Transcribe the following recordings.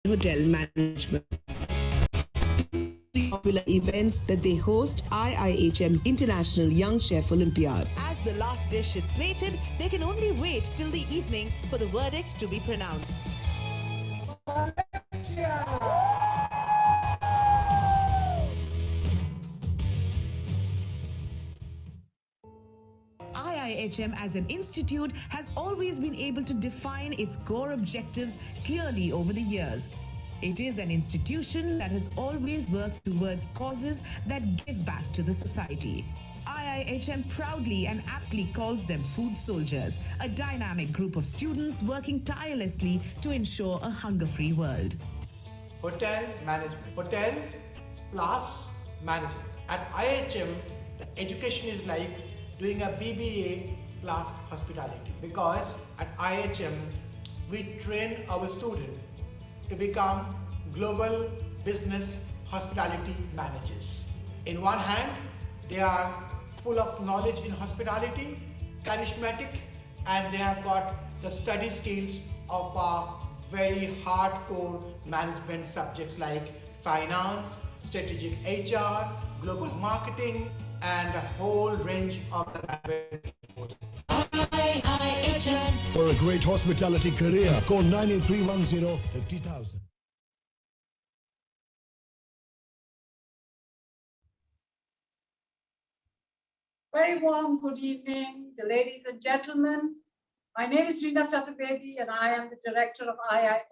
hotel management. Popular events that they host IIHM International Young Chef Olympiad. As the last dish is plated, they can only wait till the evening for the verdict to be pronounced. IIHM as an institute has always been able to define its core objectives clearly over the years. It is an institution that has always worked towards causes that give back to the society. IIHM proudly and aptly calls them food soldiers, a dynamic group of students working tirelessly to ensure a hunger-free world. Hotel management. Hotel plus management. At IIHM, the education is like doing a BBA plus hospitality, because at IIHM we train our students to become global business hospitality managers. In one hand, they are full of knowledge in hospitality, charismatic, and they have got the study skills of very hardcore management subjects like finance, strategic HR, global marketing, and a whole range of the management courses. For a great hospitality career, call 98310 50,000. Very warm good evening, the ladies and gentlemen. My name is Reena Chaturvedi and I am the director of IIHM.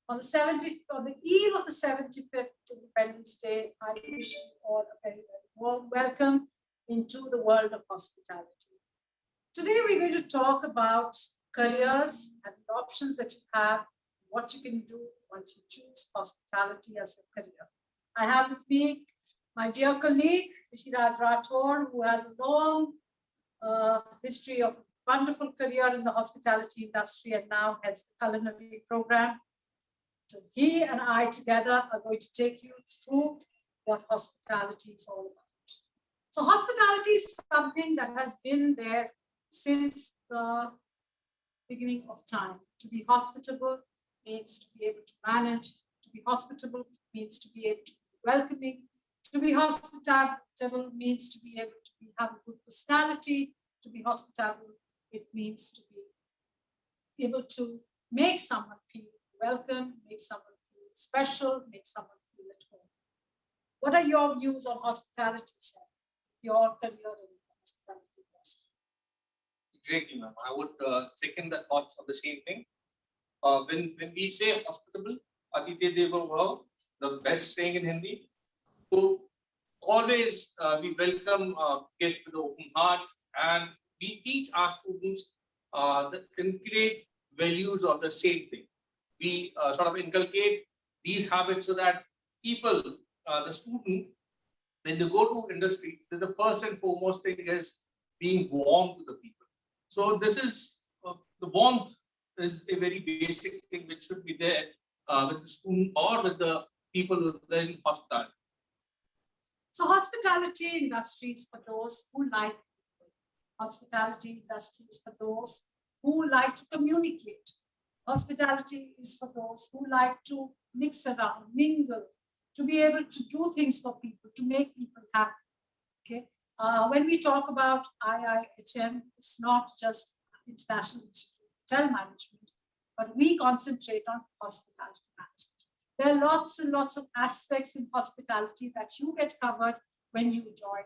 On the eve of the 75th Independence Day, I wish you all a very, very warm welcome into the world of hospitality. Today, we're going to talk about careers and the options that you have, what you can do once you choose hospitality as a career. I have with me my dear colleague, Rishiraj Rathore, who has a long history of wonderful career in the hospitality industry and now heads the culinary program. So he and I together are going to take you through what hospitality is all about. So hospitality is something that has been there since the beginning of time. To be hospitable means to be able to manage. To be hospitable means to be able to be welcoming. To be hospitable means to be able to have a good personality. To be hospitable, it means to be able to make someone feel welcome, make someone feel special, make someone feel at home. What are your views on hospitality, Chef? Your career in the hospitality industry? Exactly, ma'am. I would second the thoughts of the same thing. When we say hospitable, Atitya Deva Bhava, the best saying in Hindi, so always we welcome guests with an open heart, and we teach our students the concrete values of the same thing. We sort of inculcate these habits so that people, the student, when they go to industry, the first and foremost thing is being warm to the people. So this is the warmth is a very basic thing which should be there with the student or with the people within hospitality. So hospitality industry is for those who like people. Hospitality industry is for those who like to communicate. Hospitality is for those who like to mix around, mingle, to be able to do things for people, to make people happy. Okay. When we talk about IIHM, it's not just International Institute of Hotel Management, but we concentrate on hospitality management. There are lots and lots of aspects in hospitality that you get covered when you join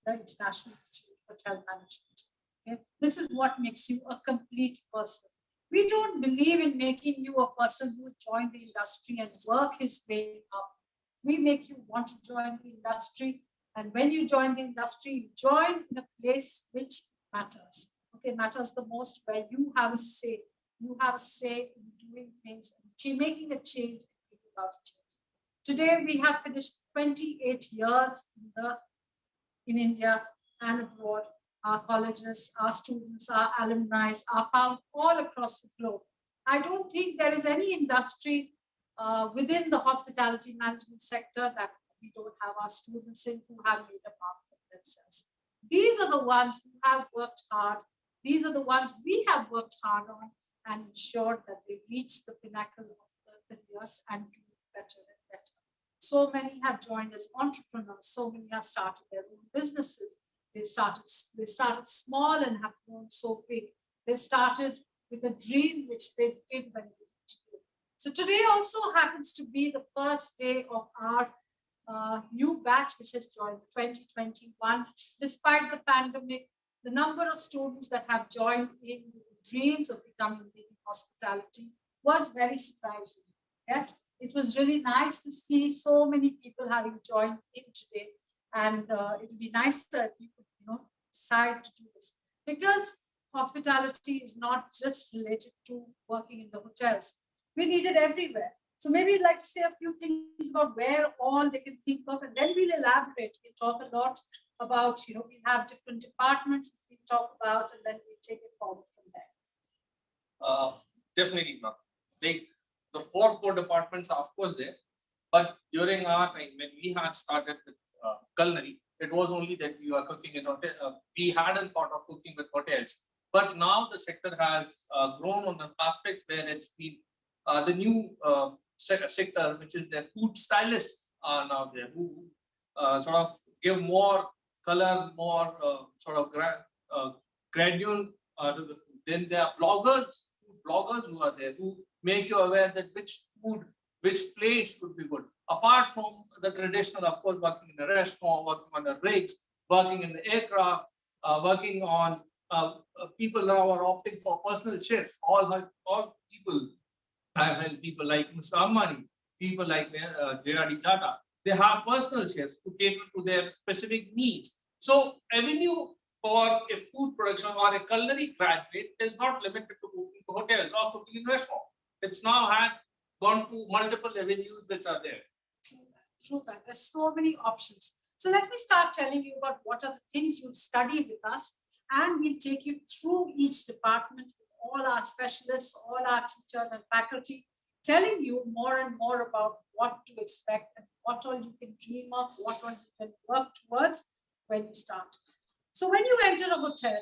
the International Institute of Hotel Management. Okay? This is what makes you a complete person. We don't believe in making you a person who will join the industry and work his way up. We make you want to join the industry. And when you join the industry, you join in a place which matters. Okay, matters the most, where you have a say. You have a say in doing things and making a change. Today, we have finished 28 years in India and abroad. Our colleges, our students, our alumni are found all across the globe. I don't think there is any industry within the hospitality management sector that we don't have our students in who have made a mark for themselves. These are the ones who have worked hard. These are the ones we have worked hard on. and ensured that they reach the pinnacle of the years and do better and better. So many have joined as entrepreneurs. So many have started their own businesses. They started small and have grown so big. They started with a dream which they did when they were children. So today also happens to be the first day of our new batch which has joined 2021. Despite the pandemic, the number of students that have joined in dreams of becoming big in hospitality was very surprising. Yes, it was really nice to see so many people having joined in today, and it would be nice that you could, decide to do this, because hospitality is not just related to working in the hotels. We need it everywhere. So maybe you'd like to say a few things about where all they can think of, and then we'll elaborate. We'll talk a lot about, we have different departments we talk about, and then we'll take it forward from there. Definitely, ma'am. Like the 4 core departments are of course there, but during our time when we had started with culinary, it was only that we were cooking in hotel. We hadn't thought of cooking with hotels, but now the sector has grown on the aspect where it's been the new sector, which is their food stylists are now there, who sort of give more color, more sort of gradient to the food. Then there are bloggers, food bloggers who are there, who make you aware that which food, which place would be good. Apart from the traditional, of course, working in a restaurant, working on the rigs, working in the aircraft, working on people now are opting for personal chefs. All people, people like Mr. Ambani, people like J.R.D. Tata, they have personal chefs to cater to their specific needs. So avenue for a food production or a culinary graduate is not limited to cooking to hotels or cooking in restaurants. It's now gone to multiple avenues which are there. True that. There's so many options. So let me start telling you about what are the things you'll study with us, and we'll take you through each department with all our specialists, all our teachers and faculty, telling you more and more about what to expect and what all you can dream of, what all you can work towards when you start. So when you enter a hotel,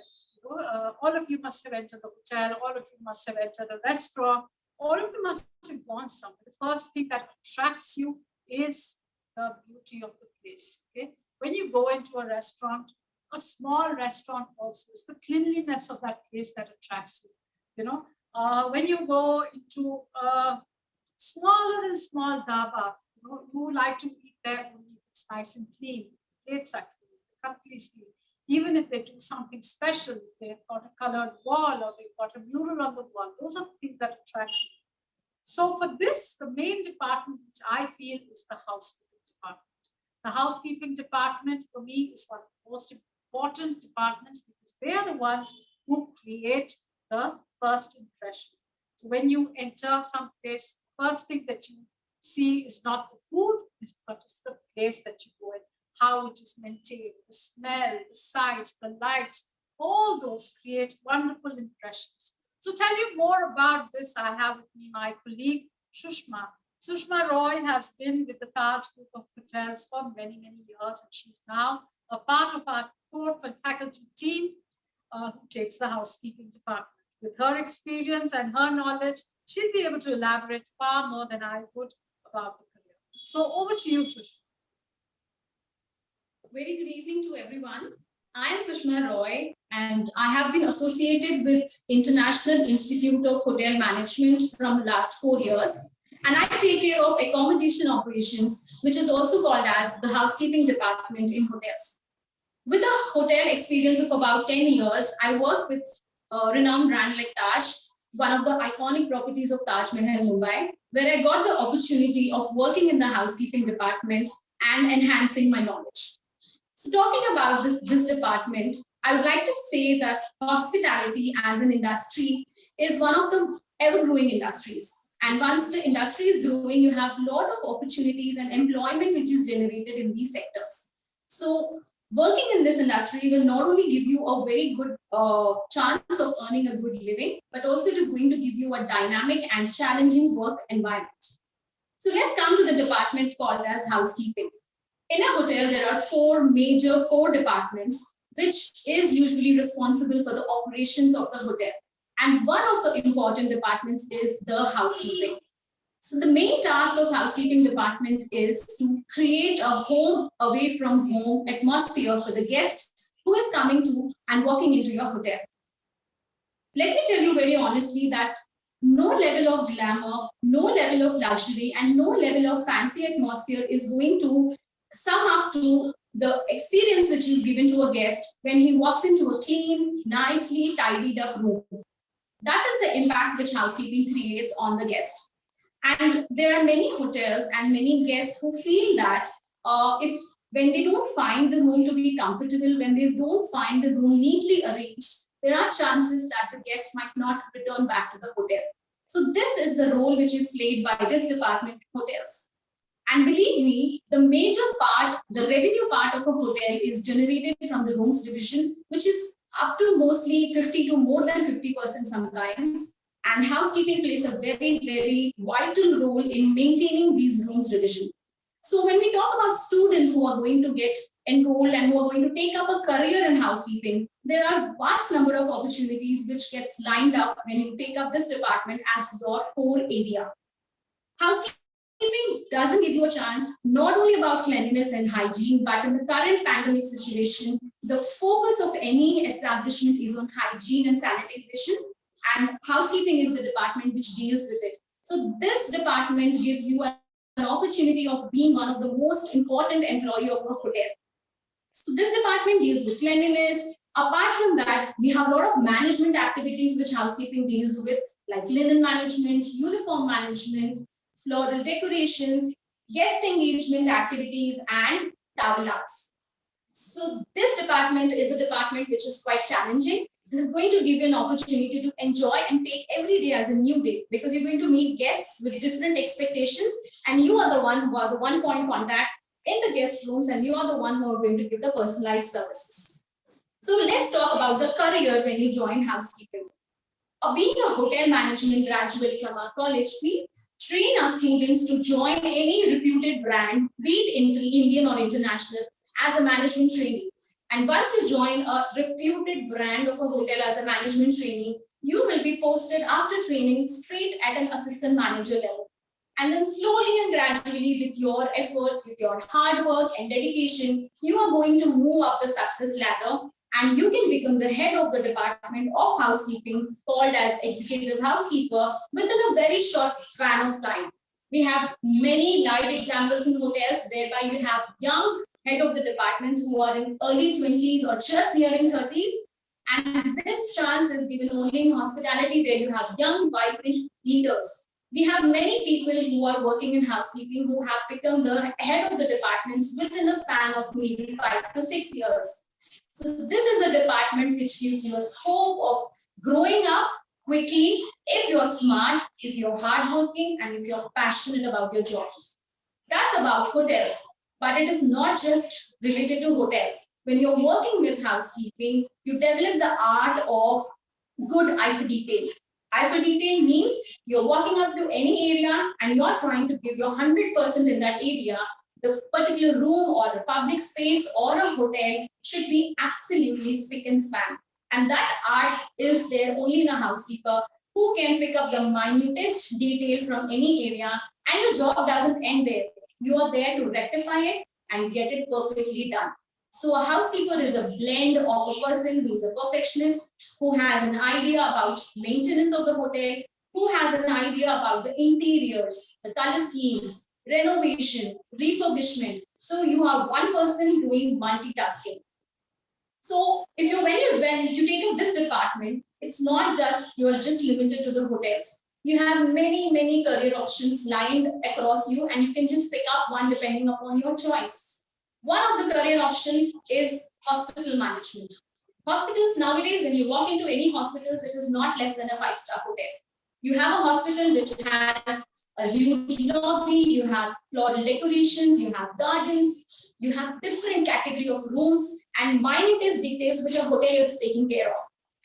all of you must have entered the hotel, all of you must have entered a restaurant, all of you must have gone somewhere. The first thing that attracts you is the beauty of the place. Okay, when you go into a restaurant, a small restaurant also, it's the cleanliness of that place that attracts you. When you go into a smaller and small dhaba, you like to eat there only if it's nice and clean. Plates are clean, the cutlery is clean. Even if they do something special, they've got a colored wall or they've got a mural on the wall, those are the things that attract you. So for this, the main department which I feel is the housekeeping department. The housekeeping department for me is one of the most important departments, because they are the ones who create the first impression. So when you enter some place, the first thing that you see is not the food, but it's the place that you go in, how it is maintained, the smell, the sights, the lights, all those create wonderful impressions. So tell you more about this, I have with me my colleague, Sushma. Sushma Roy has been with the Taj Group of Hotels for many, many years, and she's now a part of our core faculty team who takes the housekeeping department. With her experience and her knowledge, she'll be able to elaborate far more than I would about the career. So over to you, Sushma. Very good evening to everyone. I am Sushma Roy, and I have been associated with International Institute of Hotel Management from the last 4 years. And I take care of accommodation operations, which is also called as the housekeeping department in hotels. With a hotel experience of about 10 years, I work with a renowned brand like Taj, one of the iconic properties of Taj Mahal, Mumbai, where I got the opportunity of working in the housekeeping department and enhancing my knowledge. So talking about this department, I would like to say that hospitality as an industry is one of the ever-growing industries. And once the industry is growing, you have a lot of opportunities and employment which is generated in these sectors. So working in this industry will not only give you a very good chance of earning a good living, but also it is going to give you a dynamic and challenging work environment. So let's come to the department called as housekeeping. In a hotel, there are 4 major core departments, which is usually responsible for the operations of the hotel. And one of the important departments is the housekeeping. So the main task of housekeeping department is to create a home away from home atmosphere for the guest who is coming to and walking into your hotel. Let me tell you very honestly that no level of glamour, no level of luxury, and no level of fancy atmosphere is going to sum up to the experience which is given to a guest when he walks into a clean, nicely tidied up room. That is the impact which housekeeping creates on the guest. And there are many hotels and many guests who feel that when they don't find the room to be comfortable, when they don't find the room neatly arranged, there are chances that the guest might not return back to the hotel. So this is the role which is played by this department in hotels. And believe me, the major part, the revenue part of a hotel is generated from the rooms division, which is up to mostly 50 to more than 50% sometimes. And housekeeping plays a very, very vital role in maintaining these rooms division. So when we talk about students who are going to get enrolled and who are going to take up a career in housekeeping, there are vast number of opportunities which gets lined up when you take up this department as your core area. Housekeeping doesn't give you a chance not only about cleanliness and hygiene, but in the current pandemic situation, the focus of any establishment is on hygiene and sanitization, and housekeeping is the department which deals with it. So this department gives you an opportunity of being one of the most important employee of a hotel. So this department deals with cleanliness. Apart from that, we have a lot of management activities which housekeeping deals with, like linen management, uniform management, floral decorations, guest engagement activities, and towel arts. So this department is a department which is quite challenging. It is going to give you an opportunity to enjoy and take every day as a new day, because you're going to meet guests with different expectations, and you are the one who are the one point contact in the guest rooms, and you are the one who are going to give the personalized services. So let's talk about the career when you join housekeeping. Being a hotel management graduate from our college, we train our students to join any reputed brand, be it Indian or international, as a management trainee. And once you join a reputed brand of a hotel as a management trainee, you will be posted after training straight at an assistant manager level. And then slowly and gradually, with your efforts, with your hard work and dedication, you are going to move up the success ladder, and you can become the head of the department of housekeeping, called as executive housekeeper, within a very short span of time. We have many live examples in hotels whereby you have young head of the departments who are in early 20s or just nearing 30s. And this chance is given only in hospitality, where you have young, vibrant leaders. We have many people who are working in housekeeping who have become the head of the departments within a span of maybe 5 to 6 years. So this is the department which gives you a scope of growing up quickly if you're smart, if you're hardworking, and if you're passionate about your job. That's about hotels, but it is not just related to hotels. When you're working with housekeeping, you develop the art of good eye for detail. Eye for detail means you're walking up to any area and you're trying to give your 100% in that area. The particular room or a public space or a hotel should be absolutely spick and span. And that art is there only in a housekeeper who can pick up the minutest detail from any area, and your job doesn't end there. You are there to rectify it and get it perfectly done. So a housekeeper is a blend of a person who is a perfectionist, who has an idea about maintenance of the hotel, who has an idea about the interiors, the color schemes, renovation, refurbishment. So you are one person doing multitasking. So when you take up this department, it's not just you're just limited to the hotels. You have many career options lined across you, and you can just pick up one depending upon your choice. One of the career option is hospital management. Hospitals nowadays, when you walk into any hospitals, it is not less than a 5-star hotel. You have a hospital which has a huge lobby, you have floral decorations, you have gardens, you have different category of rooms and minutest details which a hotel is taking care of.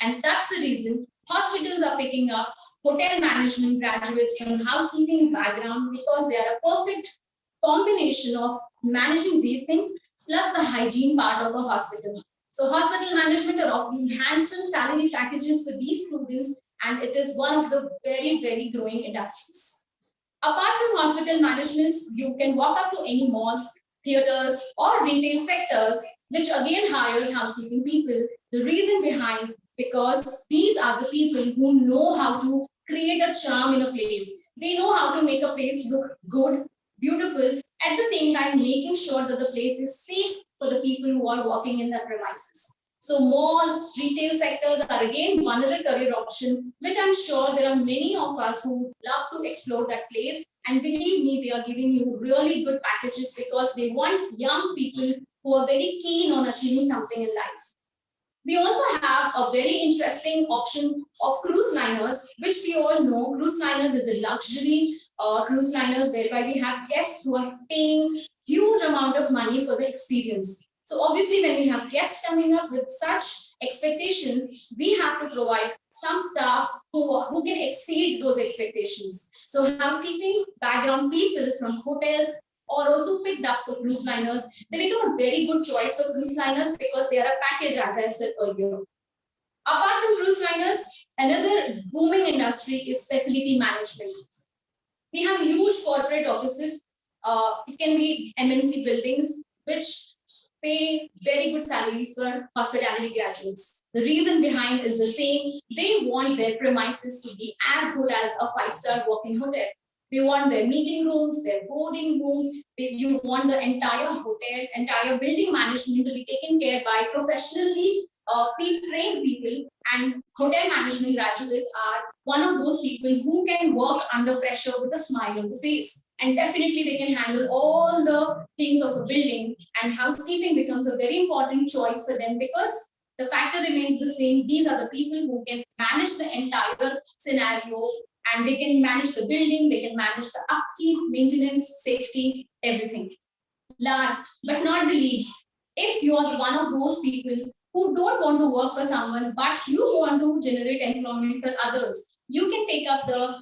And that's the reason hospitals are picking up hotel management graduates from housekeeping background, because they are a perfect combination of managing these things plus the hygiene part of a hospital. So hospital management are offering handsome salary packages for these students, and it is one of the very, very growing industries. Apart from hospital management, you can walk up to any malls, theaters, or retail sectors, which again hires housekeeping people. The reason behind, because these are the people who know how to create a charm in a place. They know how to make a place look good, beautiful, at the same time making sure that the place is safe for the people who are walking in the premises. So malls, retail sectors are again one other career option, which I'm sure there are many of us who would love to explore that place. And believe me, they are giving you really good packages because they want young people who are very keen on achieving something in life. We also have a very interesting option of cruise liners, which we all know cruise liners is a luxury cruise liners whereby we have guests who are paying huge amount of money for the experience. So obviously when we have guests coming up with such expectations, we have to provide some staff who can exceed those expectations. So housekeeping background people from hotels or also picked up for cruise liners. They become a very good choice for cruise liners because they are a package, as I said earlier. Apart from cruise liners, another booming industry is facility management. We have huge corporate offices. It can be MNC buildings, which pay very good salaries for hospitality graduates. The reason behind is the same. They want their premises to be as good as a 5-star walk-in hotel. They want their meeting rooms, their boarding rooms. You want the entire hotel, entire building management to be taken care by professionally trained people. And hotel management graduates are one of those people who can work under pressure with a smile on the face. And definitely they can handle all the things of a building, and housekeeping becomes a very important choice for them because the factor remains the same. These are the people who can manage the entire scenario, and they can manage the building, they can manage the upkeep, maintenance, safety, everything. Last but not the least, if you are one of those people who don't want to work for someone, but you want to generate employment for others, you can take up the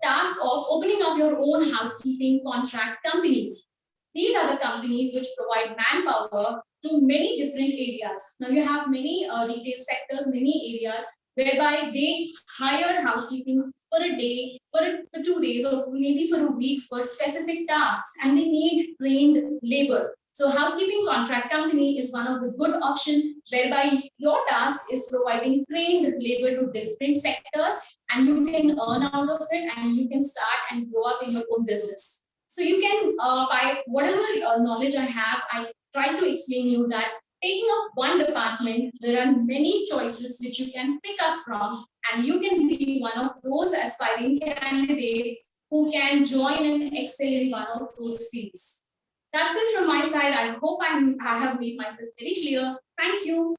task of opening up your own housekeeping contract companies. These are the companies which provide manpower to many different areas. Now you have many retail sectors, many areas whereby they hire housekeeping for a day, for 2 days, or maybe for a week for specific tasks, and they need trained labor. So housekeeping contract company is one of the good options whereby your task is providing trained labor to different sectors, and you can earn out of it, and you can start and grow up in your own business. So you can, by whatever knowledge I have, I try to explain you that taking up one department, there are many choices which you can pick up from, and you can be one of those aspiring candidates who can join and excel in one of those fields. That's it from my side. I hope I have made myself very clear. Thank you.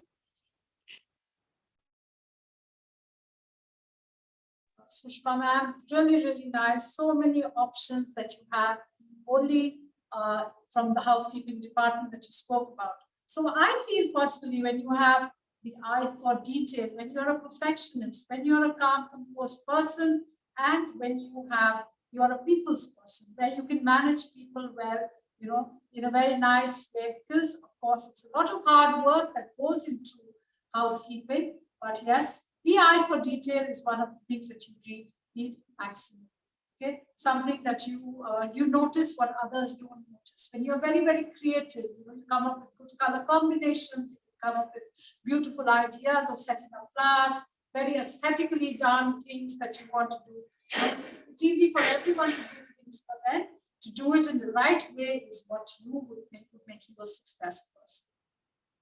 Sushma ma'am, really nice. So many options that you have only from the housekeeping department that you spoke about. So I feel personally, when you have the eye for detail, when you're a perfectionist, when you're a calm, composed person, and when you're a people's person, where you can manage people well, in a very nice way, because of course it's a lot of hard work that goes into housekeeping. But yes, the eye for detail is one of the things that you need maximum. Okay, something that you notice what others don't notice. When you're very, very creative, you come up with good color combinations, you come up with beautiful ideas of setting up flowers, very aesthetically done things that you want to do. It's easy for everyone to do things, but then to do it in the right way is what would make you a successful person.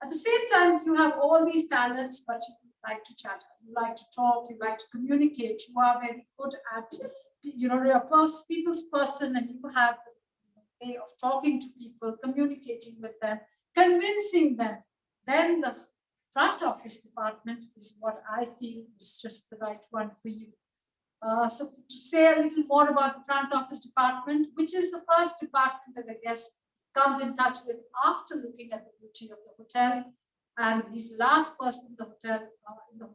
At the same time, if you have all these talents, but you like to chat, you like to talk, you like to communicate, you are very good at, you're a people's person, and you have the way of talking to people, communicating with them, convincing them, then the front office department is what I feel is just the right one for you. So to say a little more about the front office department, which is the first department that the guest comes in touch with after looking at the beauty of the hotel, and he's the last person in the hotel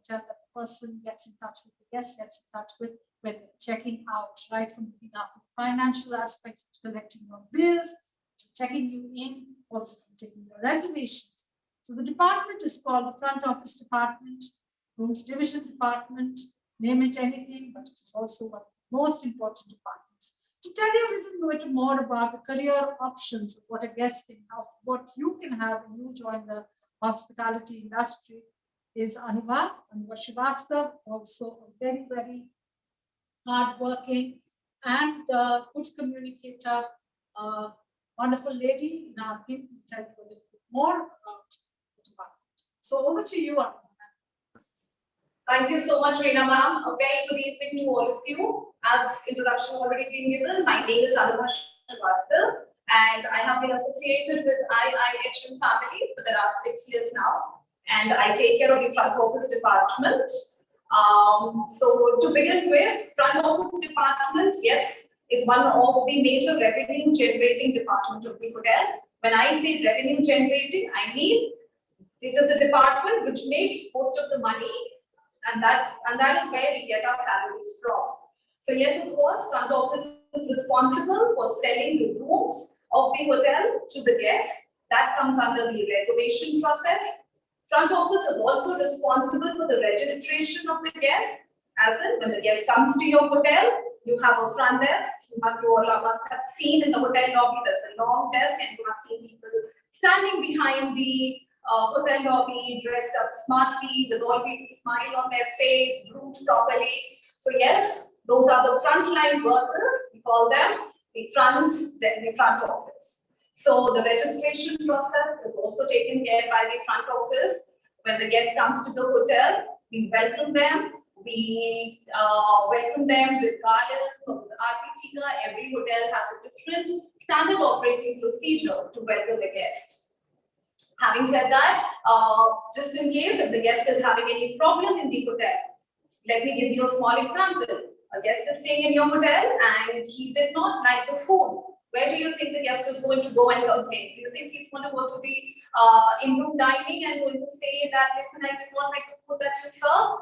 that the person gets in touch with, the guest gets in touch with when checking out, right from looking after the financial aspects, to collecting your bills, to checking you in, also from taking your reservations. So the department is called the front office department, rooms division department, name it anything, but it is also one of the most important departments. To tell you a little bit more about the career options of what a guest can have, what you can have when you join the hospitality industry is Anuva Srivastav, also a very, very hardworking and good communicator, wonderful lady. Now I think we'll tell you a little bit more about the department. So over to you, Anuva. Thank you so much, Reena ma'am. A very good evening to all of you. As introduction already been given, my name is Beverage Ambassadors, and I have been associated with IIHM family for the last 6 years now, and I take care of the front office department. So to begin with, front office department, yes, is one of the major revenue generating department of the hotel. When I say revenue generating, I mean it is a department which makes most of the money, and that is where we get our salaries from. So yes, of course, front office is responsible for selling the rooms of the hotel to the guest. That comes under the reservation process. Front office is also responsible for the registration of the guest, as in when the guest comes to your hotel, you have a front desk. You all must have seen in the hotel lobby, there's a long desk, and you have seen people standing behind the hotel lobby, dressed up smartly, with always a smile on their face, groomed properly. So yes, those are the frontline workers. We call them the front office. So the registration process is also taken care by the front office. When the guest comes to the hotel, we welcome them. We welcome them with garlands or with artitica. Every hotel has a different standard operating procedure to welcome the guest. Having said that, just in case if the guest is having any problem in the hotel, let me give you a small example. A guest is staying in your hotel and he did not like the food. Where do you think the guest is going to go and complain? Do you think he's going to go to the in-room dining and going to say that, listen, I did not like the food that you serve?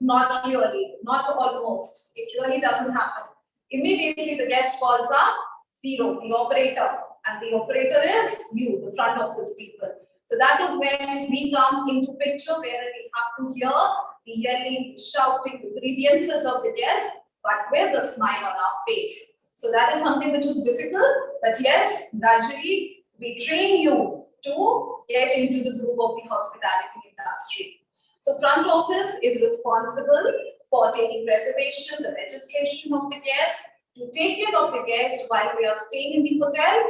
Not really, not almost. It really doesn't happen. Immediately the guest calls up, zero, the operator. And the operator is you, the front office people. So that is when we come into picture, where we have to hear the yelling, shouting, the grievances of the guest, but with a smile on our face. So that is something which is difficult, but yes, gradually we train you to get into the group of the hospitality industry. So front office is responsible for taking reservation, the registration of the guest, to take care of the guests while they are staying in the hotel,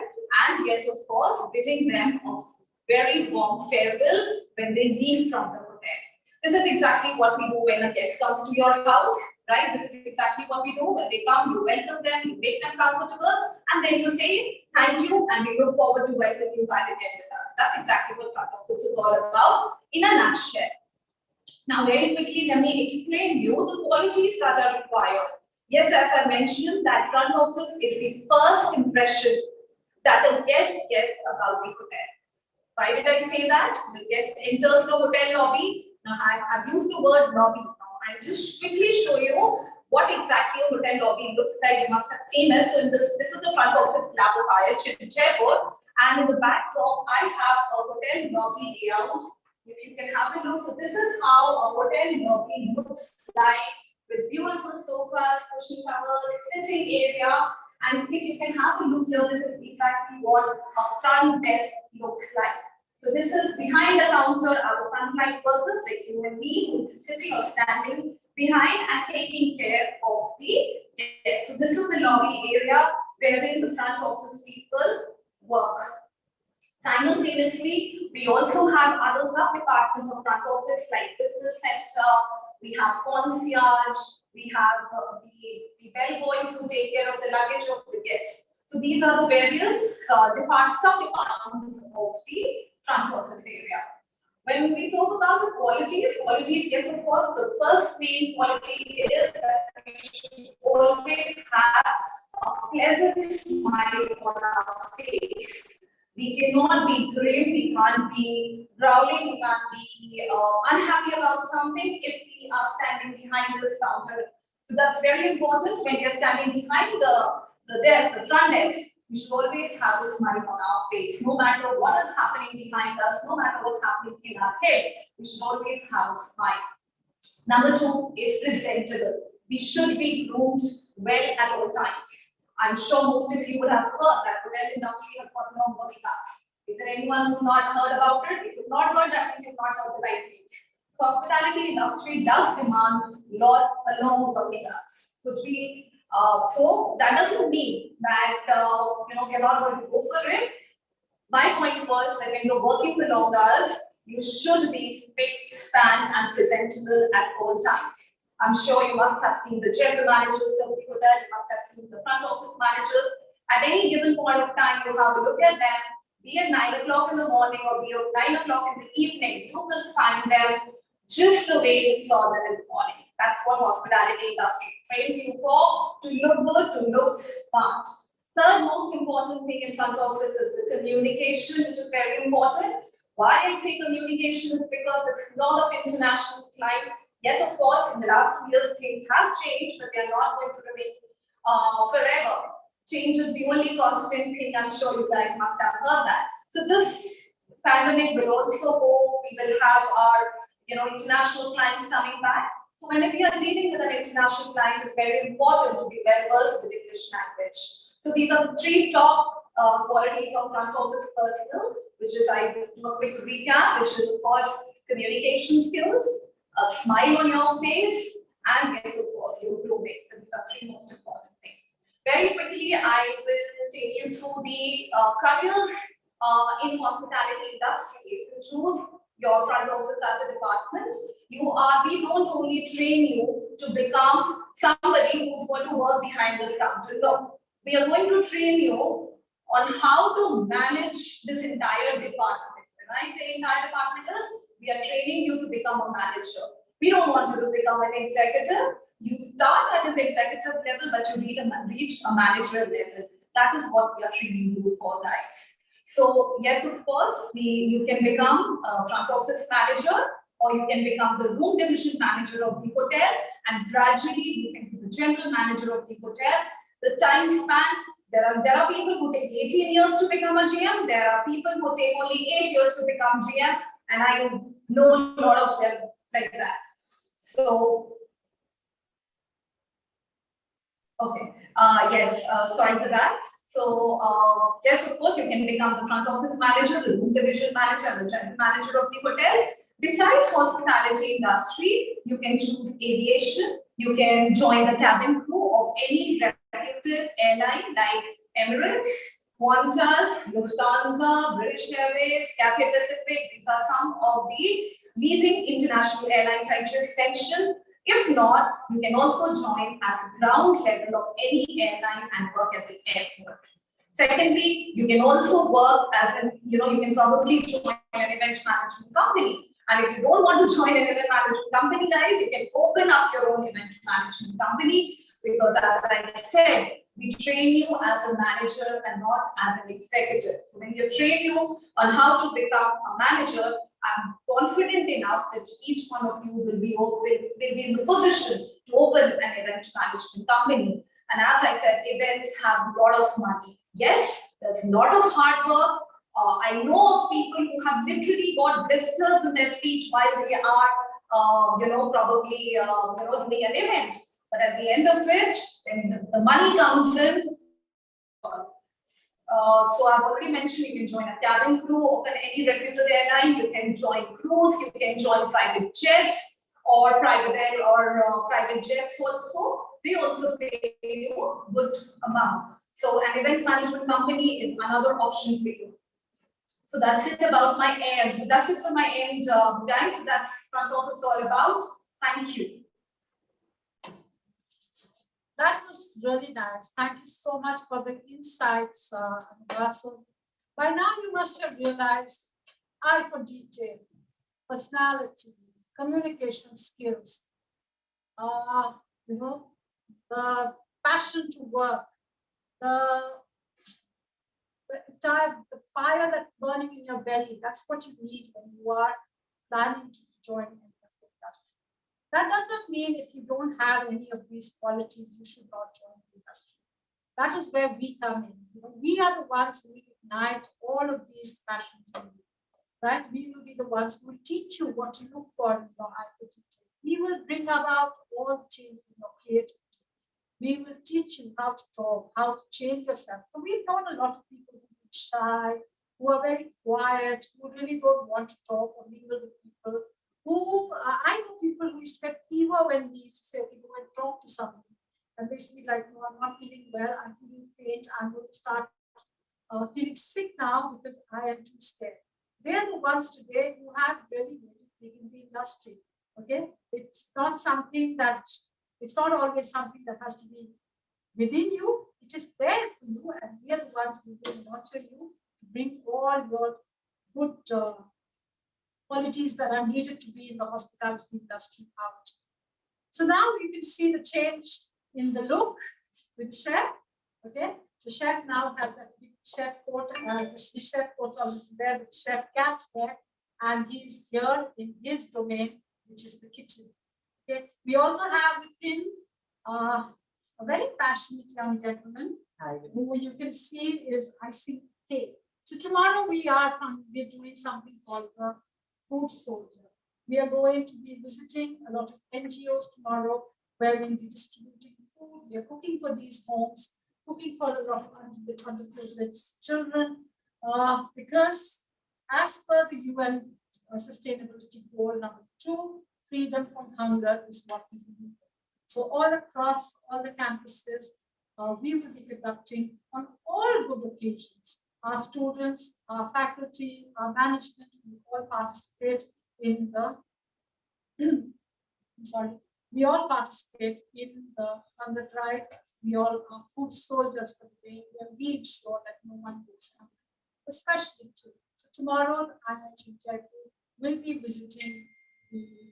and yes, of course, bidding them a very warm farewell when they leave from the hotel. This is exactly what we do when a guest comes to your house, right? This is exactly what we do when they come. You welcome them, you make them comfortable, and then you say thank you, and we look forward to welcome you back again with us. That's exactly what front office is all about in a nutshell. Now, very quickly, let me explain you the qualities that are required. Yes, as I mentioned, that front office is the first impression that a guest gets about the hotel. Why did I say that? The guest enters the hotel lobby. Now, I've used the word lobby. Now, I'll just quickly show you what exactly a hotel lobby looks like. You must have seen it. So, this is the front office lab of IIHM in Jaipur. And in the backdrop, I have a hotel lobby layout. If you can have a look. So, this is how a hotel lobby looks like, with beautiful sofas, cushion covers, sitting area. And if you can have a look here, this is exactly what a front desk looks like. So this is behind the counter, our frontline workers like you and me, who is sitting or standing behind and taking care of the guests. So this is the lobby area wherein the front office people work. Simultaneously, we also have other sub-departments of front office like business center, we have concierge, we have the bellboys who take care of the luggage of the guests. So these are the various sub-departments of the front office area. When we talk about the qualities, yes, of course, the first main quality is that we should always have a pleasant smile on our face. We cannot be grim, we can't be growling, we can't be unhappy about something if we are standing behind this counter. So that's very important. When you're standing behind the desk, the front desk, we should always have a smile on our face. No matter what is happening behind us, no matter what's happening in our head, we should always have a smile. Number two is presentable. We should be groomed well at all times. I'm sure most of you would have heard that the hotel industry has got long working hours. Is there anyone who's not heard about it? If you've not heard, that means you've not heard the right things. Hospitality industry does demand long working hours. So that doesn't mean that we're not going to go for it. My point was that when you're working for long hours, you should be spick, span, and presentable at all times. I'm sure you must have seen the general managers of the hotel, you must have seen the front office managers. At any given point of time, you have a look at them, be it 9 o'clock in the morning or be it 9 o'clock in the evening, you will find them just the way you saw them in the morning. That's what hospitality industry trains you for, to look good, to look smart. Third most important thing in front office is the communication, which is very important. Why I say communication is because there's a lot of international clients. Yes, of course, in the last 2 years, things have changed, but they're not going to remain forever. Change is the only constant thing. I'm sure you guys must have heard that. So this pandemic will also go. We will have our international clients coming back. So whenever we are dealing with an international client, it's very important to be well versed with English language. So these are the 3 top qualities of front office personnel, which is, I do a quick recap, which is of course communication skills, a smile on your face, and yes, of course, your grooming. So these are 3 most important things. Very quickly, I will take you through the careers in hospitality industry. If you choose your front office as a department, we don't only train you to become somebody who's going to work behind this counter. No, we are going to train you on how to manage this entire department. When I say entire department, we are training you to become a manager. We don't want you to become an executive. You start at this executive level, but you reach a manager level. That is what we are training you for, guys. So yes, of course, you can become a front office manager, or you can become the room division manager of the hotel, and gradually you can be the general manager of the hotel. The time span, there are people who take 18 years to become a GM. There are people who take only 8 years to become GM, and I know a lot of them like that. So, okay, yes, sorry for that. So, yes, of course, you can become the front office manager, the room division manager, and the general manager of the hotel. Besides hospitality industry, you can choose aviation. You can join the cabin crew of any reputed airline like Emirates, Qantas, Lufthansa, British Airways, Cathay Pacific. These are some of the leading international airlines I just mentioned. If not, you can also join as ground level of any airline and work at the airport. Secondly, you can also work as you can probably join an event management company. And if you don't want to join an event management company, guys, you can open up your own event management company, because as I said, we train you as a manager and not as an executive. So when we train you on how to become a manager, I'm confident enough that each one of you will be in the position to open an event management company. And as I said, events have a lot of money. Yes, there's a lot of hard work. I know of people who have literally got blisters in their feet while they are, probably, doing an event. But at the end of it, when the money comes in, so I've already mentioned you can join a cabin crew of any reputed airline. You can join cruise. You can join private jets or private jets also. They also pay you a good amount. So an event management company is another option for you. So that's it about my end. That's it for my end, guys. That's front office all about. Thank you. That was really nice. Thank you so much for the insights, Russell. By now, you must have realized eye for detail, personality, communication skills, the passion to work, the fire that's burning in your belly. That's what you need when you are planning to join in the industry. That does not mean if you don't have any of these qualities, you should not join the industry. That is where we come in. We are the ones who ignite all of these passions in you, right? We will be the ones who will teach you what to look for in your eye for detail. We will bring about all the changes in your creativity. We will teach you how to talk, how to change yourself. So we've known a lot of people who are shy, who are very quiet, who really don't want to talk or mingle with people. Who I know people who used to get fever when we used to say, okay, go and talk to somebody. And they used to be like, no, I'm not feeling well, I'm feeling faint, I'm going to start feeling sick now because I am too scared. They're the ones today who have really made it big in the industry. Okay, it's not something that, it's not always something that has to be within you. It is there for you, and we are the ones who will nurture you to bring all your good qualities that are needed to be in the hospitality industry out. So now you can see the change in the look with chef. Okay, so chef now has a big chef coat, his chef coats on there with chef caps there, and he's here in his domain, which is the kitchen. Okay, we also have with him a very passionate young gentleman who you can see is icing cake. So tomorrow we're doing something called the Food Soldier. We are going to be visiting a lot of NGOs tomorrow where we'll be distributing food. We are cooking for these homes, cooking for a lot of underprivileged children, because as per the UN Sustainability Goal number 2, freedom from hunger is what we believe. So all across all the campuses, we will be conducting on all good occasions. Our students, our faculty, our management will all participate in the we all participate in the hunger drive. We all are food soldiers for the day, where we ensure that no one goes hungry, especially children. So tomorrow, the IIHM Jaipur will be visiting the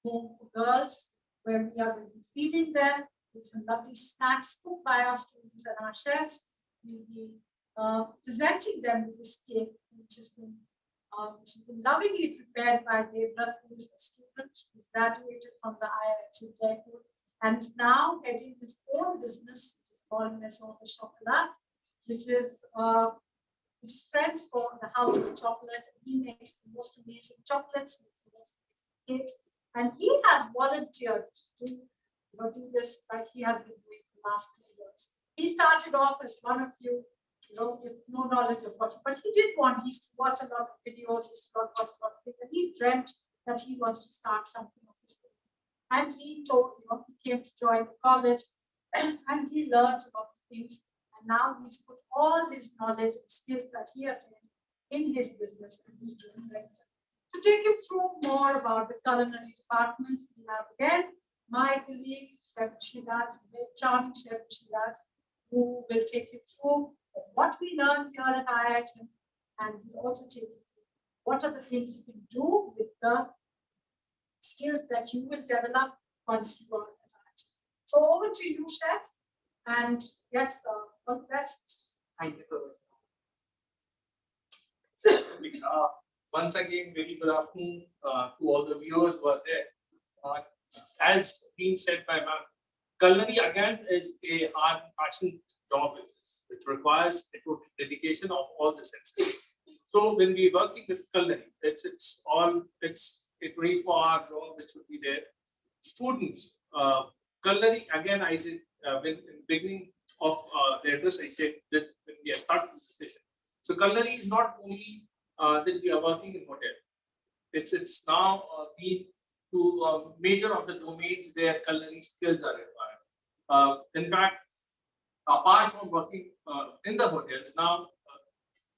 home for girls, where we are going to be feeding them with some lovely snacks cooked by our students and our chefs. We'll be presenting them with this cake, which has been lovingly prepared by Devrat, who is a student who's graduated from the IIHM Jaipur and is now heading his own business, which is called Maison de Chocolat, which is friends for the House of Chocolate. He makes the most amazing chocolates, makes the most amazing cakes, and he has volunteered to do this like he has been doing for the last 2 years. He started off as one of you, with no knowledge of what, but he did want, he used to watch a lot of videos, he used to watch a lot of things, and he dreamt that he wants to start something of his own. And he told, he came to join the college and he learned about things, and now he's put all his knowledge and skills that he attained in his business, and he's doing better. To take you through more about the culinary department, we have again my colleague, Chef Shiraz, the very charming Chef Shiraz, who will take you through what we learned here at IIHM, and we'll also take you through what are the things you can do with the skills that you will develop once you are at IIHM. So over to you, Chef, and yes, all the best. Thank you so much. Once again, very good afternoon to all the viewers who are there. As being said by ma'am, culinary again is a hard passion job which requires a total dedication of all the senses. So when we working with culinary, it's a 24-hour job which would be there. Students, culinary again, I said when in the beginning of the address, I said that when we are starting the session. So culinary is not only that we are working in hotel. It's now been to major of the domains where culinary skills are required. In fact, apart from working in the hotels, now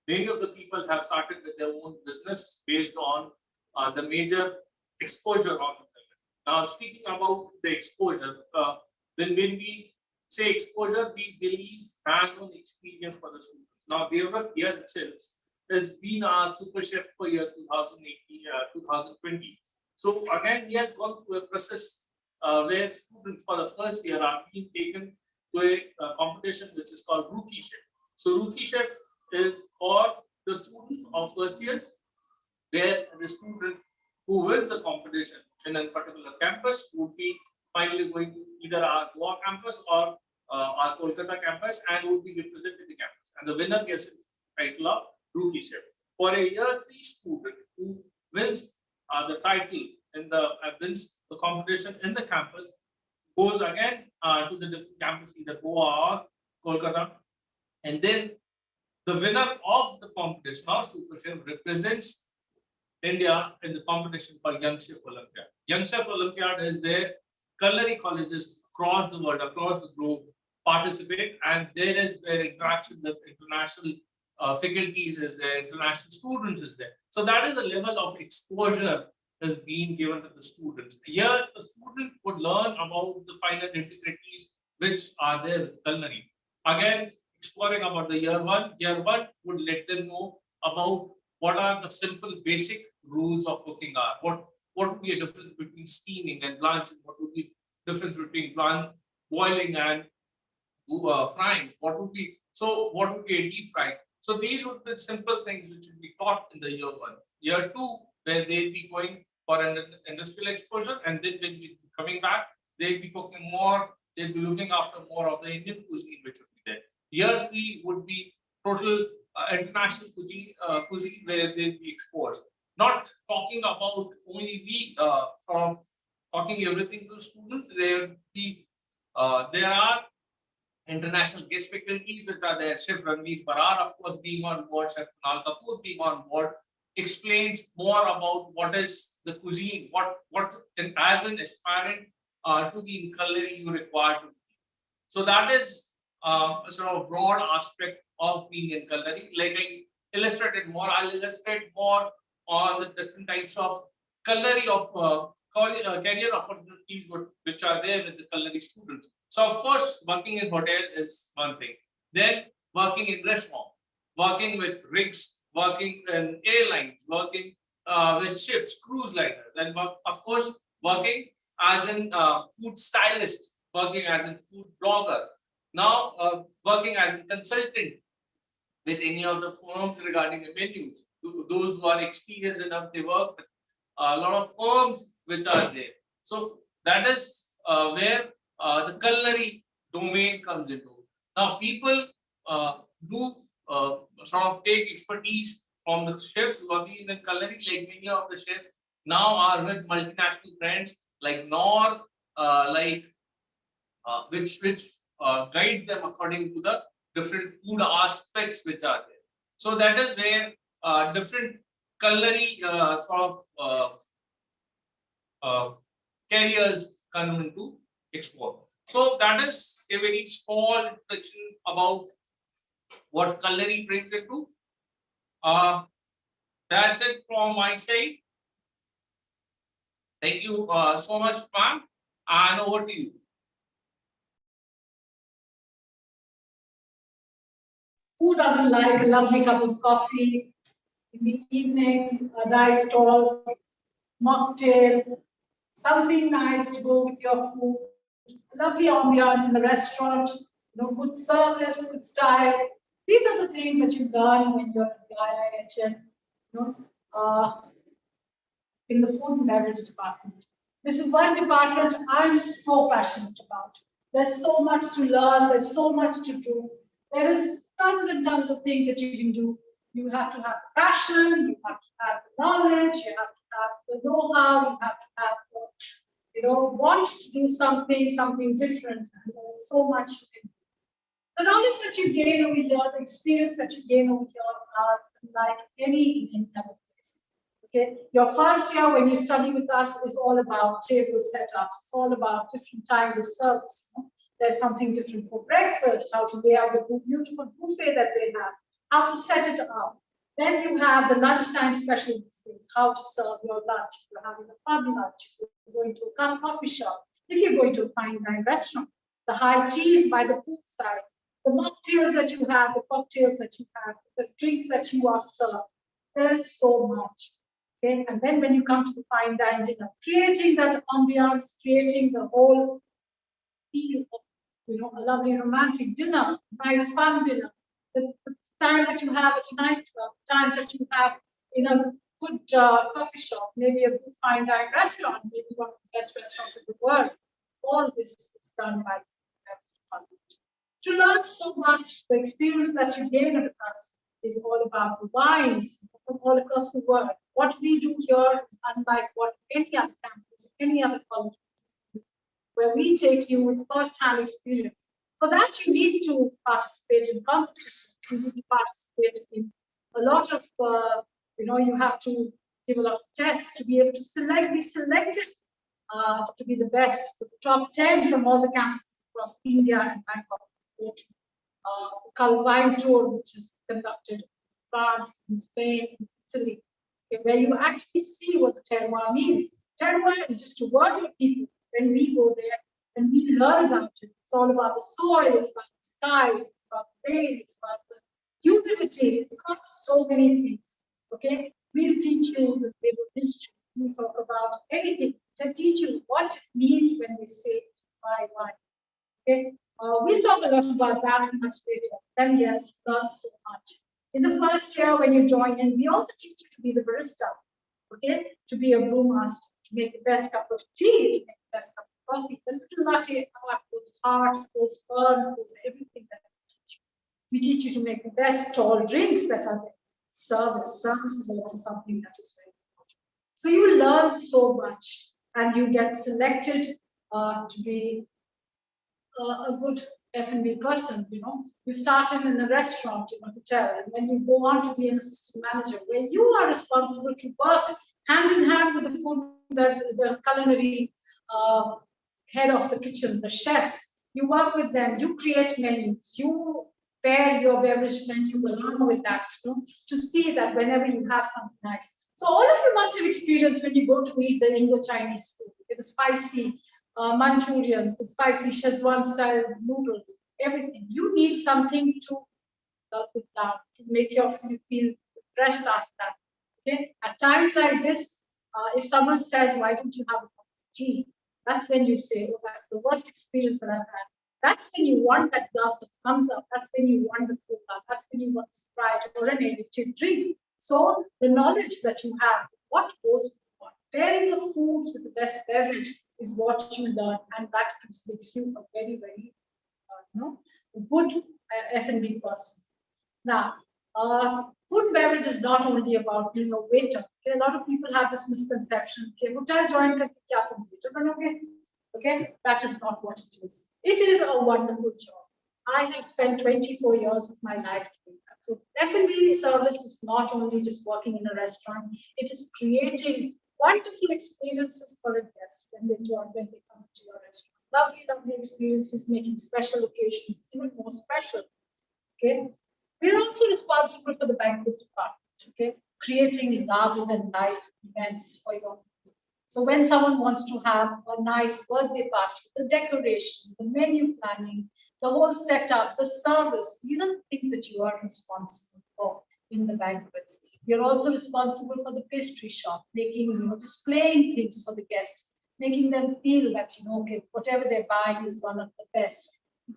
many of the people have started with their own business based on the major exposure on the culinary. Now, speaking about the exposure, when we say exposure, we believe hands-on experience for the students. Now, Devrat here itself has been our super chef for year 2020. So again, we had gone through a process where students for the first year are being taken to a competition which is called Rookie Chef. So Rookie Chef is for the student of first years, where the student who wins the competition in a particular campus would be finally going to either our Goa campus or our Kolkata campus and would be representing the campus. And the winner gets the title of Rookie Chef. For a year 3 student who wins the title in the wins the competition in the campus goes again to the different campuses, either Goa or Kolkata, and then the winner of the competition or Super Chef represents India in the competition called Young Chef Olympiad. Young Chef Olympiad is where culinary colleges across the world, across the globe participate, and there is where interaction with international faculties is there, international students is there. So that is the level of exposure is being given to the students. Here, the student would learn about the finer nitty-gritties which are there with culinary. Again, exploring about the year one would let them know about what are the simple basic rules of cooking are. What would be a difference between steaming and blanching? What would be difference between boiling and frying? What would be a deep frying? So these would be simple things which would be taught in the year one. Year two, where they'll be going for an industrial exposure, and then when we coming back, they'll be cooking more. They'll be looking after more of the Indian cuisine which would be there. Year three would be total international cuisine where they'll be exposed. Not talking about only sort of talking everything to the students. There are international guest faculties which are there. Chef Ranveer Barar, of course, being on board. Chef Kunal Kapoor being on board explains more about what is the cuisine, and as an aspirant to be in culinary you require to be. So that is a sort of broad aspect of being in culinary. Like I illustrated more, I'll illustrate more on the different types of culinary of career opportunities which are there with the culinary students. So of course, working in hotel is one thing. Then working in restaurant, working with rigs, working in airlines, working with ships, cruise liners, and of course, working as in food stylist, working as in food blogger. Now, working as a consultant with any of the firms regarding the menus. Those who are experienced enough, they work with a lot of firms which are there. So that is where the culinary domain comes into. Now, people do sort of take expertise from the chefs working in culinary. Like many of the chefs now are with multinational brands like Knorr, which guide them according to the different food aspects which are there. So that is where different culinary sort of careers come into export. So that is a very small introduction about what culinary brings it to. That's it from my side. Thank you so much, ma'am, and over to you. Who doesn't like a lovely cup of coffee in the evenings, a nice tall mocktail, something nice to go with your food, a lovely ambiance in the restaurant, good service, good style. These are the things that you learn when you're at the IIHM, in the food and beverage department. This is one department I'm so passionate about. There's so much to learn, there's so much to do. There is tons and tons of things that you can do. You have to have the passion, you have to have the knowledge, you have to have the know-how, you have to have the, want to do something different. And there's so much you can do. The knowledge that you gain over here, the experience that you gain over here are like any other place. Okay, your first year when you study with us is all about table setups. It's all about different types of service. There's something different for breakfast, how to lay out the beautiful buffet that they have, how to set it up. Then you have the lunchtime special things, how to serve your lunch. If you're having a pub lunch, if you're going to a coffee shop, if you're going to a fine dine restaurant, the high teas by the poolside, the mocktails that you have, the cocktails that you have, the drinks that you are served. There's so much. Okay, and then when you come to the fine dine dinner, creating that ambiance, creating the whole feel of a lovely romantic dinner, nice fun dinner, the time that you have at a nightclub, times that you have in a good coffee shop, maybe a good fine dine restaurant, maybe one of the best restaurants in the world. All this is done by the department. To learn so much, the experience that you gain with us is all about the wines from all across the world. What we do here is unlike what any other campus, any other college, where we take you with first-hand experience. For that, you need to participate in competitions. You need to participate in a lot of, you have to give a lot of tests to be able to be selected to be the best, the top 10 from all the campuses across India and Bangkok. Go to wine tour, which is conducted in France, in Spain, in Italy, where you actually see what the terroir means. Terroir is just a word for people. When we go there and we learn about it, it's all about the soil, it's about the skies, it's about the rain, it's about the humidity, it's got so many things. Okay, we'll teach you the labor history. We'll talk about anything to teach you what it means when we say it's dry wine. Okay, we'll talk a lot about that much later. Then yes, not so much. In the first year when you join in, we also teach you to be the barista. Okay, to be a brewmaster, to make the best cup of tea, to make the best cup of coffee, the little latte art, those hearts, those ferns, those everything that we teach you. We teach you to make the best tall drinks that are there. Service is also something that is very important. So you learn so much and you get selected to be a good F&B person, You start in a restaurant, in a hotel, and then you go on to be an assistant manager, where you are responsible to work hand in hand with the culinary head of the kitchen, the chefs. You work with them, you create menus, you pair your beverage menu along with that, to see that whenever you have something nice. So all of you must have experienced when you go to eat the Indo-Chinese food, the spicy Manchurians, the spicy Szechuan style noodles, everything. You need something to gulp it down, to make you feel refreshed after that. Okay? At times like this, if someone says, why don't you have a cup of tea? That's when you say, oh, that's the worst experience that I've had. That's when you want that glass of thumbs up. That's when you want the cola. That's when you want Sprite or an energy drink. So the knowledge that you have, what goes with what, pairing the foods with the best beverage is what you learn, and that makes you a very, very, good F&B person. Now, food and beverage is not only about being a waiter. Okay? A lot of people have this misconception. Okay, hotel join karke kya tum waiter banoge? Okay, that is not what it is. It is a wonderful job. I have spent 24 years of my life doing that. So F&B service is not only just working in a restaurant, it is creating wonderful experiences for a guest when they come to your restaurant. Lovely, lovely experiences, making special occasions even more special. Okay, we're also responsible for the banquet department. Okay, creating larger than life events for your people. So when someone wants to have a nice birthday party, the decoration, the menu planning, the whole setup, the service, these are the things that you are responsible for in the banquets. You're also responsible for the pastry shop, making, displaying things for the guests, making them feel that, okay, whatever they're buying is one of the best.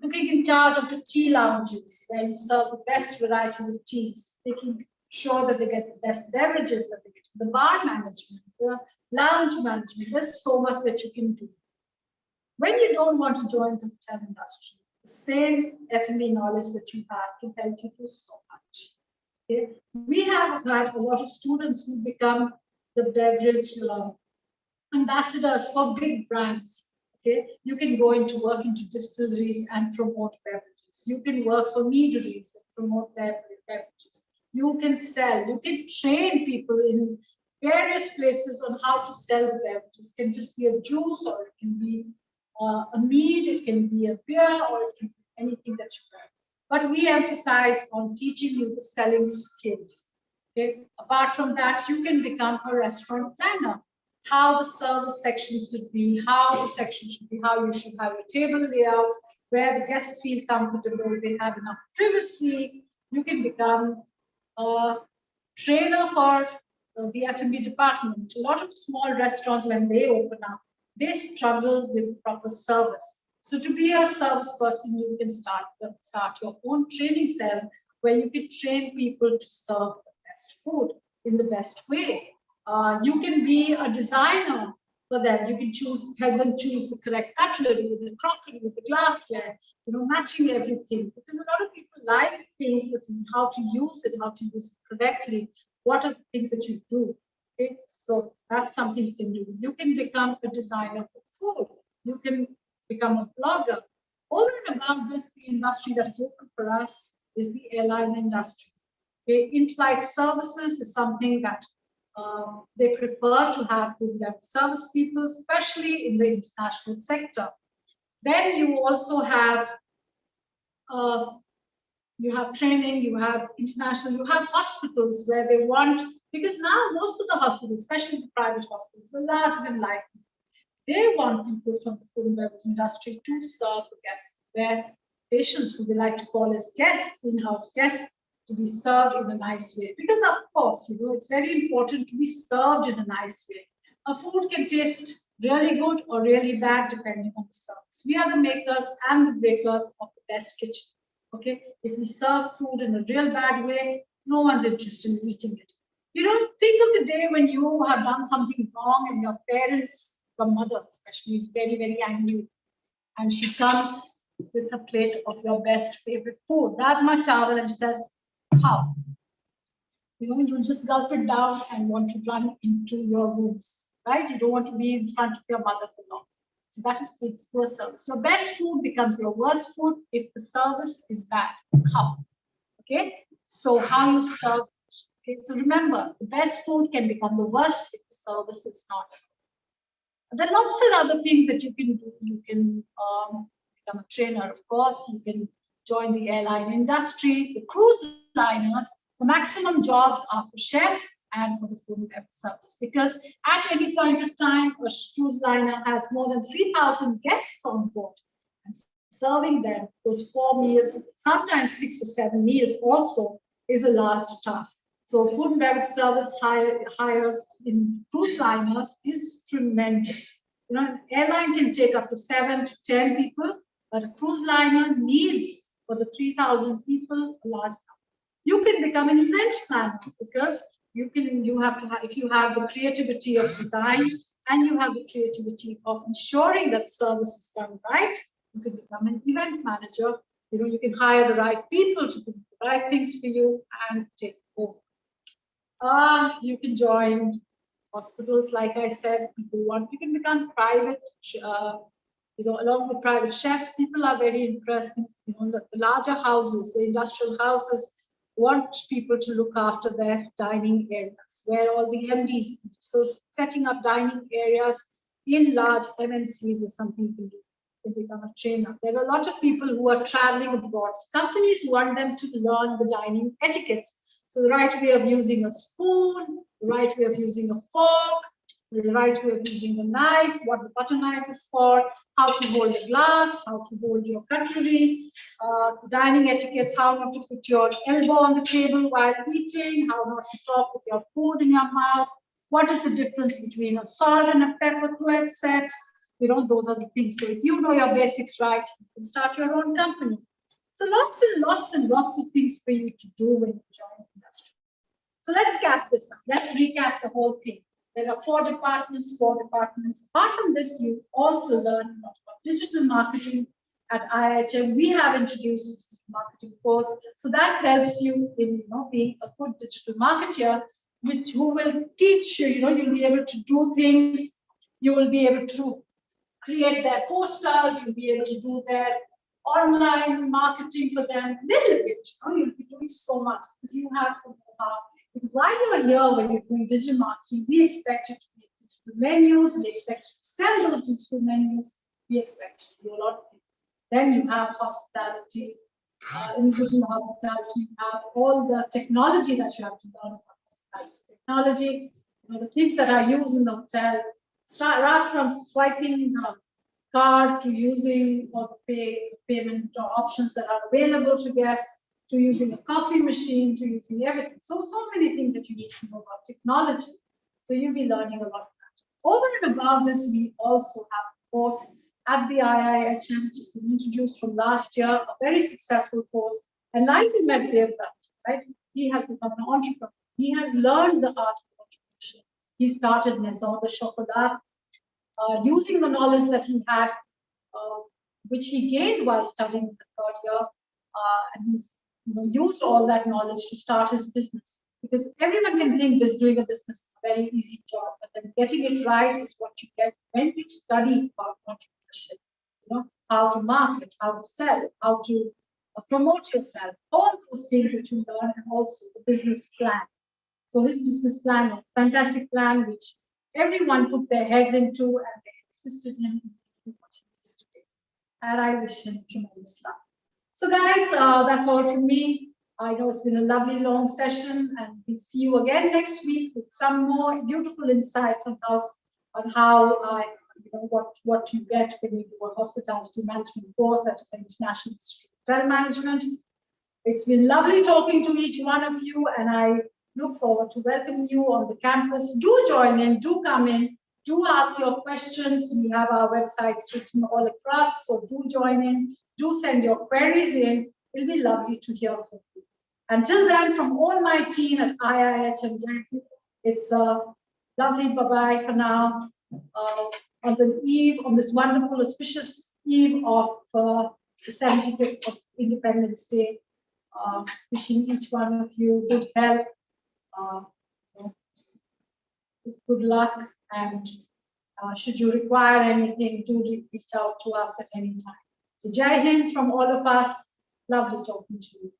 Looking in charge of the tea lounges, where you serve the best varieties of teas, making sure that they get the best beverages that they get. The bar management, the lounge management, there's so much that you can do. When you don't want to join the hotel industry, the same F&B knowledge that you have can help you do so much. Okay? We have had a lot of students who become the beverage ambassadors for big brands. Okay, you can go into work into distilleries and promote beverages. You can work for meaderies and promote their beverages. You can sell. You can train people in various places on how to sell the beverages. It can just be a juice, or it can be a mead. It can be a beer, or it can be anything that you want. But we emphasize on teaching you the selling skills. Okay, apart from that, you can become a restaurant planner. How the service section should be, how the section should be, how you should have your table layouts, where the guests feel comfortable, they have enough privacy. You can become a trainer for the F&B department. A lot of small restaurants, when they open up, they struggle with proper service. So to be a service person, you can start your own training cell, where you can train people to serve the best food in the best way. You can be a designer for them. You can help them choose the correct cutlery, the crockery, the glassware, matching everything. Because a lot of people like things, but how to use it correctly. What are the things that you do? Okay? So that's something you can do. You can become a designer for food. You can become a blogger. Over and above this, the industry that's open for us is the airline industry. Okay? In-flight services is something that they prefer to have food and service people, especially in the international sector. Then you also have training, you have international, you have hospitals where they want, because now most of the hospitals, especially the private hospitals, are larger than life. They want people from the food and beverage industry to serve the guests, their patients, who we like to call as guests, in-house guests, to be served in a nice way. Because of course, it's very important to be served in a nice way. A food can taste really good or really bad depending on the service. We are the makers and the breakers of the best kitchen. Okay, if we serve food in a real bad way, no one's interested in eating it. Think of the day when you have done something wrong and your parents, your mother especially, is very, very angry, and she comes with a plate of your best favorite food, rajma chawal, and says, how? You'll just gulp it down and want to run into your rooms, right? You don't want to be in front of your mother for long. So that is poor service. Your best food becomes your worst food if the service is bad. How? Okay? So how you serve. Okay? So remember, the best food can become the worst if the service is not. There are lots of other things that you can do. You can become a trainer, of course. You can join the airline industry, the cruise liners. The maximum jobs are for chefs and for the food and beverage service, because at any point of time, a cruise liner has more than 3,000 guests on board, and serving them those 4 meals, sometimes 6 or 7 meals also, is a large task. So food and beverage service hires in cruise liners is tremendous. An airline can take up to 7 to 10 people, but a cruise liner needs, for the 3,000 people, a large number. You can become an event planner, because you have to have, if you have the creativity of design and you have the creativity of ensuring that service is done right, you can become an event manager. You can hire the right people to do the right things for you and take over. You can join hospitals, like I said. You can become private, along with private chefs. People are very interested. The larger houses, the industrial houses, want people to look after their dining areas, where all the MDs eat. So setting up dining areas in large MNCs is something you can do. You can become a trainer. There are a lot of people who are traveling abroad. Companies want them to learn the dining etiquettes. So the right way of using a spoon, the right way of using a fork, the right way of using a knife, what the butter knife is for, how to hold a glass, how to hold your cutlery, dining etiquettes, how not to put your elbow on the table while eating, how not to talk with your food in your mouth, what is the difference between a salt and a pepper to set. Those are the things. So if you know your basics right, you can start your own company. So lots and lots and lots of things for you to do when you join the industry. So let's cap this up. Let's recap the whole thing. There are 4 departments. Apart from this, you also learn a lot about digital marketing. At IIHM, we have introduced a digital marketing course. So that helps you in being a good digital marketer, who will teach you, you'll be able to do things. You will be able to create their posters. You'll be able to do their online marketing for them. Little bit, you'll be doing so much because you have to know how. Because while you're here, when you're doing digital marketing, we expect you to make digital menus, we expect you to sell those digital menus, we expect you to do a lot of things. Then you have hospitality. In digital hospitality, you have all the technology that you have to learn about hospitality technology, the things that are used in the hotel, right from swiping the card to using all the payment options that are available to guests, to using a coffee machine, to using everything. So many things that you need to know about technology. So you'll be learning a lot of that. Over and above this, we also have a course at the IIHM, which has been introduced from last year, a very successful course. And like you met Beverage, right? He has become an entrepreneur. He has learned the art of entrepreneurship. He started Maison de Chocolat. using the knowledge that he had, which he gained while studying the third year, and he's used all that knowledge to start his business. Because everyone can think doing a business is a very easy job, but then getting it right is what you get when you study about entrepreneurship. How to market, how to sell, how to promote yourself, all those things that you learn, and also the business plan. So his business plan, a fantastic plan, which everyone put their heads into, and they assisted him in making what he is today. And I wish him tremendous luck. So guys, that's all from me. I know it's been a lovely long session, and we'll see you again next week with some more beautiful insights on how what you get when you do a hospitality management course at the International Institute of Hotel Management. It's been lovely talking to each one of you, and I look forward to welcoming you on the campus. Do join in, do come in, do ask your questions. We have our websites written all across, so do join in, do send your queries in. It'll be lovely to hear from you. Until then, from all my team at IIHM Jaipur, it's lovely bye-bye for now. On this wonderful, auspicious eve of the 75th of Independence Day, wishing each one of you good health, good luck, and should you require anything, do reach out to us at any time. So Jai Hind from all of us. Lovely talking to you.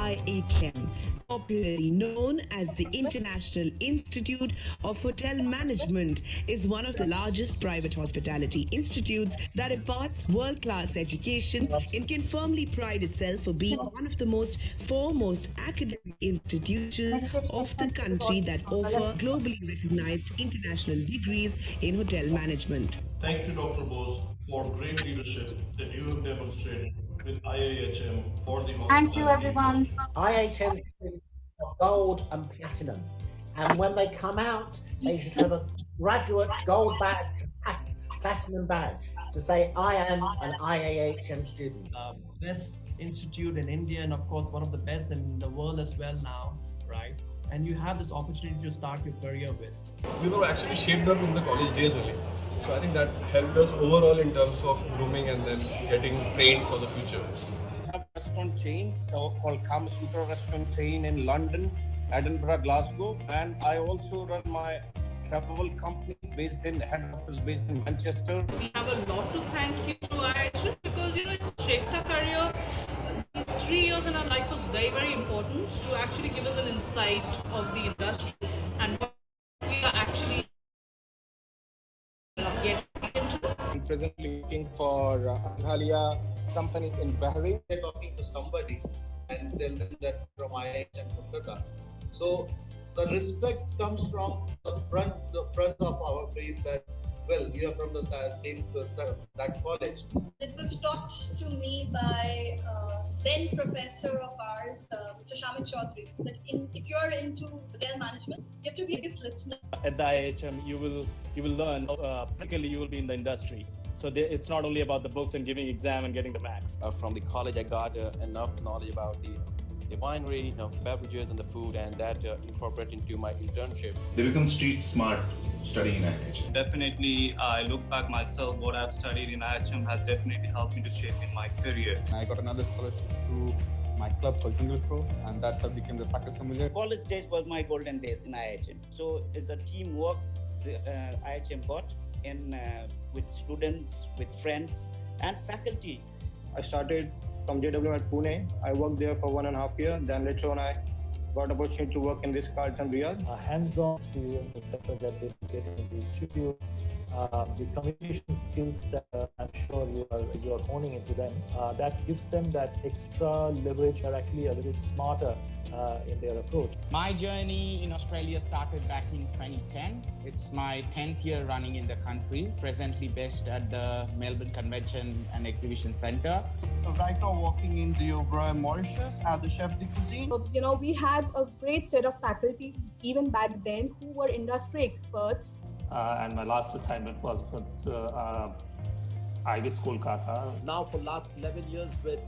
IIHM, popularly known as the International Institute of Hotel Management, is one of the largest private hospitality institutes that imparts world-class education and can firmly pride itself for being one of the foremost academic institutions of the country that offer globally recognized international degrees in hotel management. Thank you, Dr. Bose, for great leadership that you have demonstrated with IIHM for the hospitality. Thank you, everyone. IIHM are gold and platinum, and when they come out, they should have a graduate gold badge, platinum badge to say, I am an IIHM student. Best institute in India, and of course, one of the best in the world as well now, right? And you have this opportunity to start your career with. We were actually shaped up in the college days only. So I think that helped us overall in terms of grooming and then getting trained for the future. We have a restaurant chain called Kama Sutra restaurant chain in London, Edinburgh, Glasgow, and I also run my travel company based in head office based in Manchester. We have a lot to thank you to IIHM because it's shaped our career. These 3 years in our life was very, very important to actually give us an insight of the industry and what we are actually getting into. I'm presently working for Halia company in Bahrain. They're talking to somebody and tell them that from IIHM Kolkata. So the respect comes from the front of our face that, well, you are from the same that college. It was taught to me by then professor of ours, Mr. Shamit Chaudhary, that if you are into hotel management, you have to be a biggest listener. At the IIHM, you will learn. Practically, you will be in the industry. So it's not only about the books and giving exam and getting the marks. From the college, I got enough knowledge about the winery, beverages and the food, and that incorporated into my internship. They become street smart studying in IIHM. Definitely, I look back myself, what I've studied in IIHM has definitely helped me to shape in my career. I got another scholarship through my club called Single Pro, and that's how I became the soccer sommelier. College days was my golden days in IIHM. So it's a teamwork the IIHM got in with students, with friends and faculty. I started from JW at Pune. I worked there for 1.5 years. Then later on, I got opportunity to work in this Carlton Riyadh. Hands-on experience, etc. that they get in the studio the communication skills that I'm sure you are honing into them, that gives them that extra leverage, are actually a little smarter in their approach. My journey in Australia started back in 2010. It's my 10th year running in the country, presently based at the Melbourne Convention and Exhibition Centre. Right now working in the Oberoi Mauritius as the chef de cuisine. You know, we had a great set of faculties even back then who were industry experts. And my last assignment was with IBIS Kolkata. Now for last 11 years with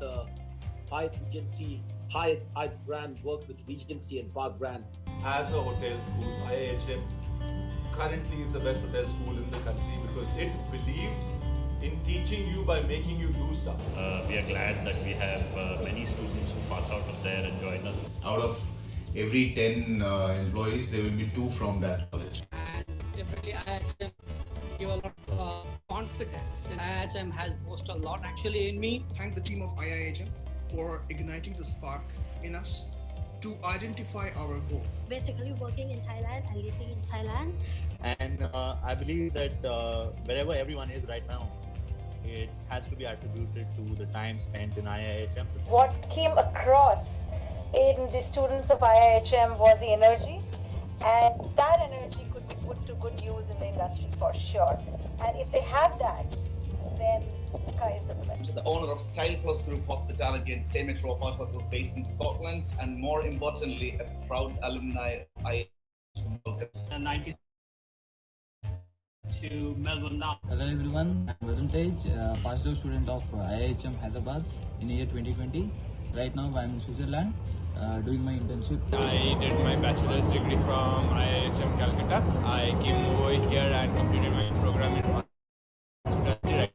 Hyatt Regency, Hyatt brand, worked with Regency and Park brand. As a hotel school, IIHM currently is the best hotel school in the country because it believes in teaching you by making you do stuff. We are glad that we have many students who pass out of there and join us. Out of every 10 employees, there will be 2 from that college. Definitely IIHM give a lot of confidence, and IIHM has boosted a lot actually in me. Thank the team of IIHM for igniting the spark in us to identify our goal. Basically working in Thailand and living in Thailand. And I believe that wherever everyone is right now, it has to be attributed to the time spent in IIHM. What came across in the students of IIHM was the energy, and that energy could be put to good use in the industry for sure. And if they have that, then sky is the limit. The owner of Style Plus Group Hospitality and Stay Metro Apart Hotels based in Scotland, and more importantly, a proud alumni IIHM. 90 to Melbourne now. Hello everyone, I'm Varun Tej, postdoc student of IIHM Hyderabad in year 2020. Right now I'm in Switzerland doing my internship. I did my bachelor's degree from IIHM Calcutta. I came over here and completed my program in hospitality.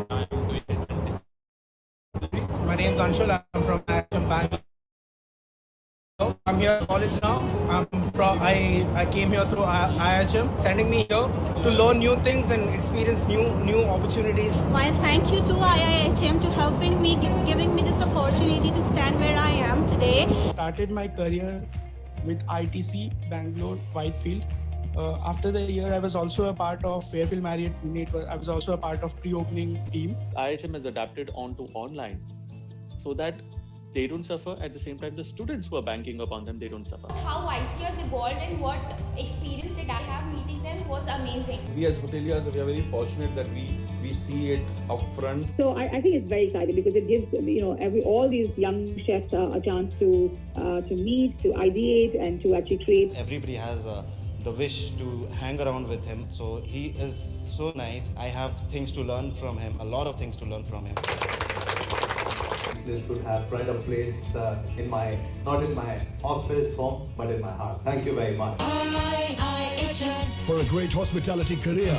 I'm doing this. My name is Anshul. I'm from IIHM Bangalore. I'm here at college now. I came here through IIHM, sending me here to learn new things and experience new opportunities. Well, thank you to IIHM to helping me, giving me this opportunity to stand where I am today. Started my career with ITC Bangalore Whitefield. After the year, I was also a part of Fairfield Marriott Pune. I was also a part of pre-opening team. IIHM has adapted onto online so that they don't suffer. At the same time, the students who are banking upon them, they don't suffer. How IC has evolved and what experience did I have meeting them was amazing. We as hoteliers, we are very fortunate that we see it upfront. So I think it's very exciting because it gives all these young chefs a chance to meet, to ideate, and to actually create. Everybody has the wish to hang around with him. So he is so nice. I have things to learn from him, a lot of things to learn from him. This would have pride of place not in my office, home, but in my heart. Thank you very much. For a great hospitality career,